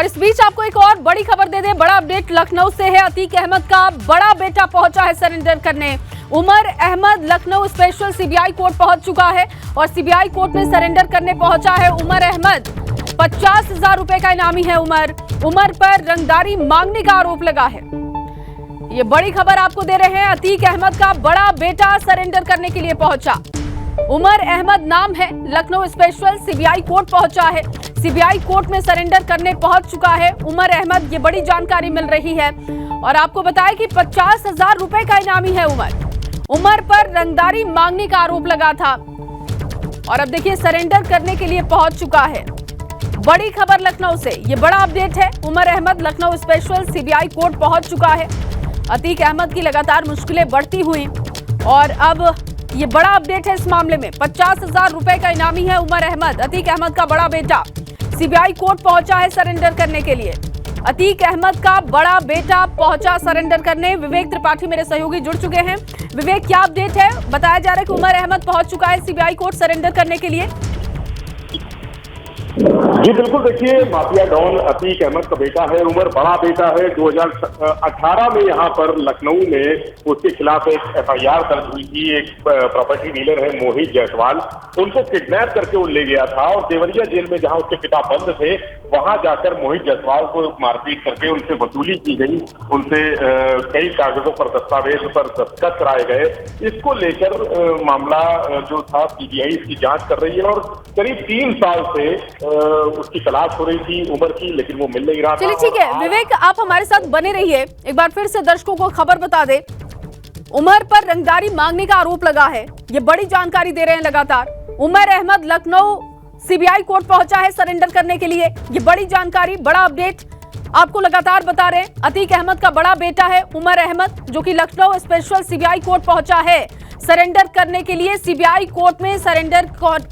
और इस बीच आपको एक और बड़ी खबर दे दें, बड़ा अपडेट लखनऊ से है। अतीक अहमद का बड़ा बेटा पहुंचा है सरेंडर करने। Umar Ahmed Lucknow special CBI court पहुंच चुका है और सीबीआई कोर्ट में सरेंडर करने पहुंचा है उमर अहमद। 50,000 रुपए का इनामी है उमर पर रंगदारी मांगने का आरोप लगा है। ये बड़ी खबर आपको दे रहे हैं, अतीक अहमद का बड़ा बेटा सरेंडर करने के लिए पहुंचा। उमर अहमद नाम है, लखनऊ स्पेशल सीबीआई कोर्ट पहुंचा है। सीबीआई कोर्ट में सरेंडर करने पहुंच चुका है उमर अहमद, ये बड़ी जानकारी मिल रही है। और आपको बताया कि 50,000 रुपए का इनामी है उमर पर रंगदारी मांगने का आरोप लगा था और अब देखिए सरेंडर करने के लिए पहुंच चुका है। बड़ी खबर लखनऊ से, ये बड़ा अपडेट है। Umar Ahmed Lucknow special CBI court पहुंच चुका है। अतीक अहमद की लगातार मुश्किलें बढ़ती हुई और अब ये बड़ा अपडेट है इस मामले में। 50,000 रुपए का इनामी है उमर अहमद। अतीक अहमद का बड़ा बेटा सीबीआई कोर्ट पहुंचा है सरेंडर करने के लिए। अतीक अहमद का बड़ा बेटा पहुंचा सरेंडर करने। विवेक त्रिपाठी मेरे सहयोगी जुड़ चुके हैं। विवेक, क्या अपडेट है? बताया जा रहा है कि उमर अहमद पहुंच चुका है सीबीआई कोर्ट सरेंडर करने के लिए। जी बिल्कुल, देखिए माफिया डॉन अतीक अहमद का बेटा है उमर, बड़ा बेटा है। 2018 में यहाँ पर लखनऊ में उसके खिलाफ एक FIR दर्ज हुई थी। एक प्रॉपर्टी डीलर है मोहित जायसवाल, उनको किडनैप करके वो ले गया था और देवरिया जेल में जहाँ उसके पिता बंद थे वहां जाकर मोहित जायसवाल को मारपीट करके उनसे वसूली की गई। उनसे कई कागजों पर दस्तावेज पर दस्तखत कराए गए। इसको लेकर मामला जो था सीबीआई इसकी जांच कर रही है और करीब 3 साल से उसकी तलाश हो रही थी उमर की, लेकिन वो मिल नहीं रहा था। चलिए ठीक है विवेक, आप हमारे साथ बने रहिए। एक बार फिर से दर्शकों को खबर बता दे, उमर पर रंगदारी मांगने का आरोप लगा है। ये बड़ी जानकारी दे रहे हैं लगातार। उमर अहमद लखनऊ सीबीआई कोर्ट पहुंचा है सरेंडर करने के लिए। ये बड़ी जानकारी, बड़ा अपडेट आपको लगातार बता रहे हैं। अतीक अहमद का बड़ा बेटा है उमर अहमद, जो कि लखनऊ स्पेशल सीबीआई कोर्ट पहुंचा है सरेंडर करने के लिए। सीबीआई कोर्ट में सरेंडर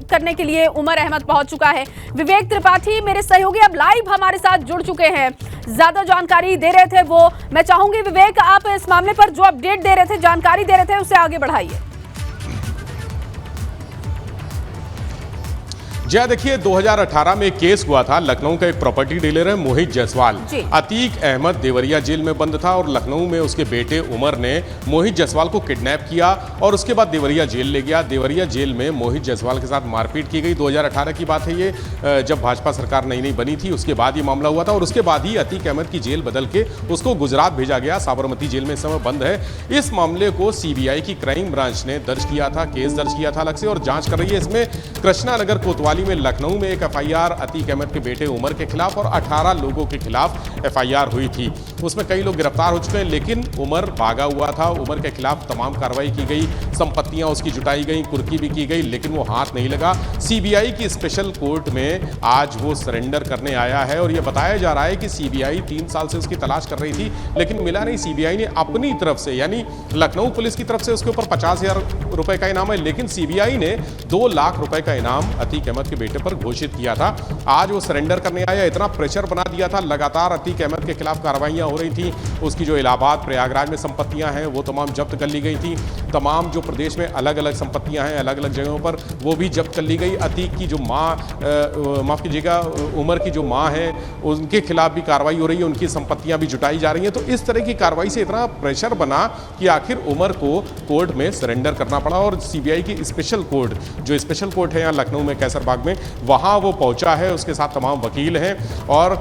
करने के लिए उमर अहमद पहुंच चुका है। विवेक त्रिपाठी मेरे सहयोगी अब लाइव हमारे साथ जुड़ चुके हैं, ज्यादा जानकारी दे रहे थे वो। मैं चाहूंगी विवेक, आप इस मामले पर जो अपडेट दे रहे थे, जानकारी दे रहे थे, उसे आगे बढ़ाइए। जी देखिए, 2018 में एक केस हुआ था। लखनऊ का एक प्रॉपर्टी डीलर है मोहित जायसवाल, अतीक अहमद देवरिया जेल में बंद था और लखनऊ में उसके बेटे उमर ने मोहित जायसवाल को किडनैप किया और उसके बाद देवरिया जेल ले गया। देवरिया जेल में मोहित जायसवाल के साथ मारपीट की गई। 2018 की बात है ये, जब भाजपा सरकार नई नई बनी थी उसके बाद ये मामला हुआ था और उसके बाद ही अतीक अहमद की जेल बदल के उसको गुजरात भेजा गया। साबरमती जेल में इस समय बंद है। इस मामले को सीबीआई की क्राइम ब्रांच ने दर्ज किया था, केस दर्ज किया था अलग से और जांच कर रही है। इसमें कृष्णा नगर कोतवाली में लखनऊ में एक FIR अतीक अहमद के बेटे उमर के खिलाफ और 18 लोगों के खिलाफ FIR हुई थी। उसमें कई लोग गिरफ्तार हो चुके हैं, लेकिन उमर भागा हुआ था। उमर के खिलाफ तमाम कार्रवाई की गई, संपत्तियां उसकी जुटाई गई, कुर्की भी की गई, लेकिन वो हाथ नहीं लगा। सीबीआई की स्पेशल कोर्ट में आज वो सरेंडर करने आया है और यह बताया जा रहा है कि सीबीआई 3 साल से उसकी तलाश कर रही थी, लेकिन मिला नहीं। सीबीआई ने अपनी तरफ से, यानी लखनऊ पुलिस की तरफ से उसके ऊपर 50,000 रुपए का इनाम है, लेकिन सीबीआई ने 2 लाख रुपए का इनाम अतीक अहमद के बेटे पर घोषित किया था। आज वो सरेंडर करने आया। इतना प्रेशर बना दिया था, लगातार अतीक अहमद के खिलाफ कार्रवाइयां हो रही थी। उसकी जो इलाहाबाद प्रयागराज में संपत्तियां हैं वो तमाम जब्त कर ली गई थी। तमाम जो प्रदेश में अलग अलग संपत्तियां हैं अलग अलग जगहों पर, वो भी जब्त कर ली गई। अतीक की जो माफ कीजिएगा, उमर की जो माँ है उनके खिलाफ भी कार्रवाई हो रही है, उनकी संपत्तियां भी जुटाई जा रही हैं। तो इस तरह की कार्रवाई से इतना प्रेशर बना कि आखिर उमर को कोर्ट में सरेंडर करना पड़ा और सीबीआई की स्पेशल कोर्ट, जो स्पेशल कोर्ट है यहाँ लखनऊ में कैसरबाग में, वहाँ वो पहुंचा है। उसके साथ तमाम वकील हैं और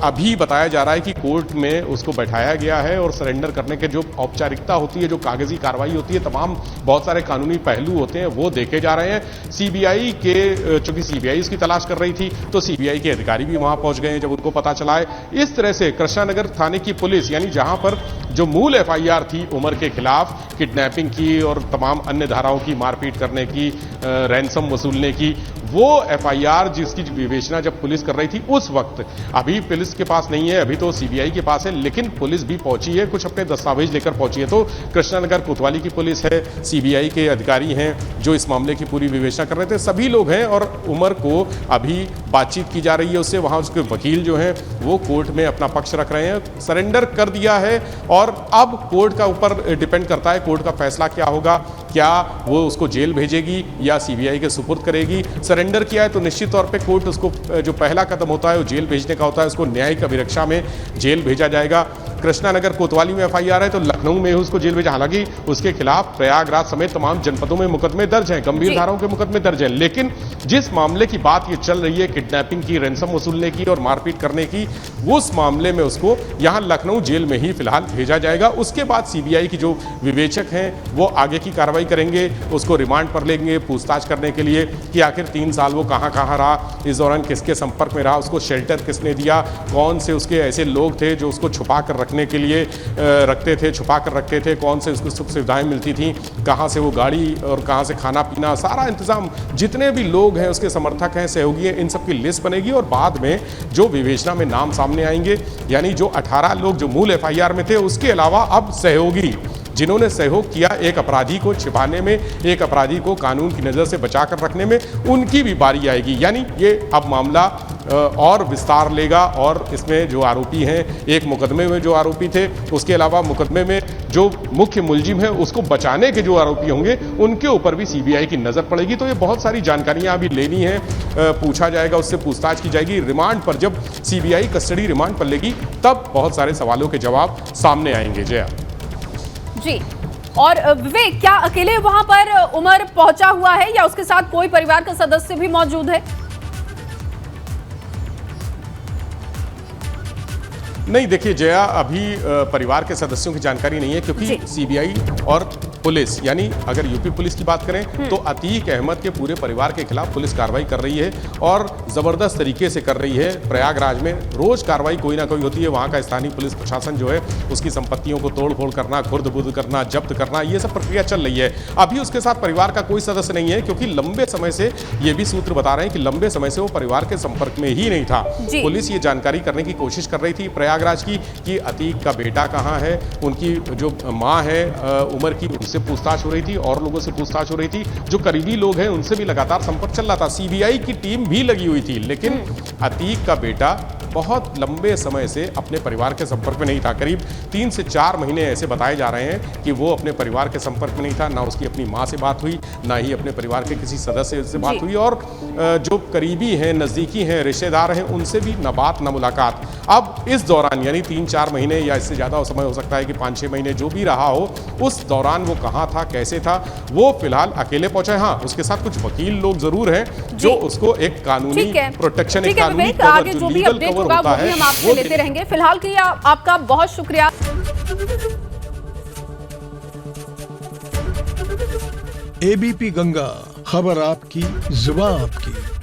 अभी बताया जा रहा है कि कोर्ट में उसको बैठाया गया है और सरेंडर करने के जो औपचारिकता होती है, जो कागजी कार्रवाई होती है, तमाम बहुत सारे कानूनी पहलू होते हैं वो देखे जा रहे हैं। सीबीआई के, चूंकि सीबीआई इसकी तलाश कर रही थी तो सीबीआई के अधिकारी भी वहां पहुंच गए हैं जब उनको पता चला है। इस तरह से कृष्णानगर थाने की पुलिस, यानी जहां पर जो मूल FIR थी उमर के खिलाफ किडनैपिंग की और तमाम अन्य धाराओं की, मारपीट करने की, रैंसम वसूलने की, वो FIR जिसकी विवेचना जब पुलिस कर रही थी उस वक्त, अभी पुलिस के पास नहीं है, अभी तो सीबीआई के पास है, लेकिन पुलिस भी पहुंची है, कुछ अपने दस्तावेज लेकर पहुंची है। तो कृष्णानगर कोतवाली की पुलिस है, सीबीआई के अधिकारी हैं जो इस मामले की पूरी विवेचना कर रहे थे, सभी लोग हैं और उमर को अभी बातचीत की जा रही है उससे। वहां उसके वकील जो हैं वो कोर्ट में अपना पक्ष रख रहे हैं। सरेंडर कर दिया है और और अब कोर्ट का ऊपर डिपेंड करता है, कोर्ट का फैसला क्या होगा, क्या वो उसको जेल भेजेगी या सीबीआई के सुपुर्द करेगी। सरेंडर किया है तो निश्चित तौर पे कोर्ट उसको, जो पहला कदम होता है वो जेल भेजने का होता है, उसको न्यायिक अभिरक्षा में जेल भेजा जाएगा। कृष्णा नगर कोतवाली में एफआईआर है तो लखनऊ में उसको जेल भेजा। हालांकि उसके खिलाफ प्रयागराज समेत तमाम जनपदों में मुकदमे दर्ज हैं, गंभीर धाराओं के मुकदमे दर्ज हैं, लेकिन जिस मामले की बात ये चल रही है, किडनैपिंग की, रैंसम वसूलने की और मारपीट करने की, उस मामले में उसको यहां लखनऊ जेल में ही फिलहाल भेजा जाएगा। उसके बाद सीबीआई की जो विवेचक हैं वो आगे की कार्रवाई करेंगे, उसको रिमांड पर लेंगे पूछताछ करने के लिए कि आखिर 3 साल वो कहां रहा, इस दौरान किसके संपर्क में रहा, उसको शेल्टर किसने दिया, कौन से उसके ऐसे लोग थे जो उसको छुपा कर रखने के लिए रखते थे, छुपा कर रखते थे, कौन से उसको सुख सुविधाएं मिलती थी, कहां से वो गाड़ी और कहां से खाना पीना, सारा इंतजाम, जितने भी लोग हैं उसके समर्थक हैं, सहयोगी हैं, इन सब की लिस्ट बनेगी और बाद में जो विवेचना में नाम सामने आएंगे, यानी जो 18 लोग जो मूल एफआईआर में थे उसके अलावा अब सहयोगी जिन्होंने सहयोग किया एक अपराधी को छिपाने में, एक अपराधी को कानून की नज़र से बचाकर रखने में, उनकी भी बारी आएगी। यानी ये अब मामला और विस्तार लेगा और इसमें जो आरोपी हैं, एक मुकदमे में जो आरोपी थे, उसके अलावा मुकदमे में जो मुख्य मुलजिम है उसको बचाने के जो आरोपी होंगे उनके ऊपर भी सीबीआई की नज़र पड़ेगी। तो ये बहुत सारी जानकारियां अभी लेनी है, पूछा जाएगा, उससे पूछताछ की जाएगी। रिमांड पर जब सीबीआई कस्टडी रिमांड पर लेगी तब बहुत सारे सवालों के जवाब सामने आएंगे। जया जी, और विवेक, क्या अकेले वहां पर उमर पहुंचा हुआ है या उसके साथ कोई परिवार का सदस्य भी मौजूद है? नहीं, देखिए जया, अभी परिवार के सदस्यों की जानकारी नहीं है क्योंकि सीबीआई और पुलिस, यानी अगर यूपी पुलिस की बात करें तो अतीक अहमद के पूरे परिवार के खिलाफ पुलिस कार्रवाई कर रही है और ज़बरदस्त तरीके से कर रही है। प्रयागराज में रोज कार्रवाई कोई ना कोई होती है, वहाँ का स्थानीय पुलिस प्रशासन जो है उसकी संपत्तियों को तोड़ फोड़ करना, खुर्द-बुर्द करना, जब्त करना, ये सब प्रक्रिया चल रही है। अभी उसके साथ परिवार का कोई सदस्य नहीं है क्योंकि लंबे समय से, ये भी सूत्र बता रहे हैं कि लंबे समय से वो परिवार के संपर्क में ही नहीं था। पुलिस ये जानकारी करने की कोशिश कर रही थी प्रयागराज की कि अतीक का बेटा कहाँ है, उनकी जो माँ है उमर की, उनसे पूछताछ हो रही थी और लोगों से पूछताछ हो रही थी, जो करीबी लोग हैं उनसे भी लगातार संपर्क चल रहा था। सीबीआई की टीम भी लगी हुई थी, लेकिन अतीक का बेटा बहुत लंबे समय से अपने परिवार के संपर्क में नहीं था। करीब 3 से 4 महीने ऐसे बताए जा रहे हैं कि वो अपने परिवार के संपर्क में नहीं था, ना उसकी अपनी माँ से बात हुई, ना ही अपने परिवार के किसी सदस्य से बात हुई, और जो करीबी हैं, नज़दीकी हैं, रिश्तेदार हैं, उनसे भी ना बात ना मुलाकात। अब इस दौरान, यानी 3-4 महीने या इससे ज़्यादा समय हो सकता है कि 5-6 महीने जो भी रहा हो, उस दौरान वो कहाँ था, कैसे था, वो फिलहाल अकेले पहुंचा है। हाँ, उसके साथ कुछ वकील लोग जरूर हैं जो उसको एक कानूनी प्रोटेक्शन, एक कानूनी कवर, जो लीगल कवर होता है, हम आपसे लेते रहेंगे। फिलहाल के लिए आपका बहुत शुक्रिया। एबीपी गंगा, खबर आपकी, जुबान आपकी।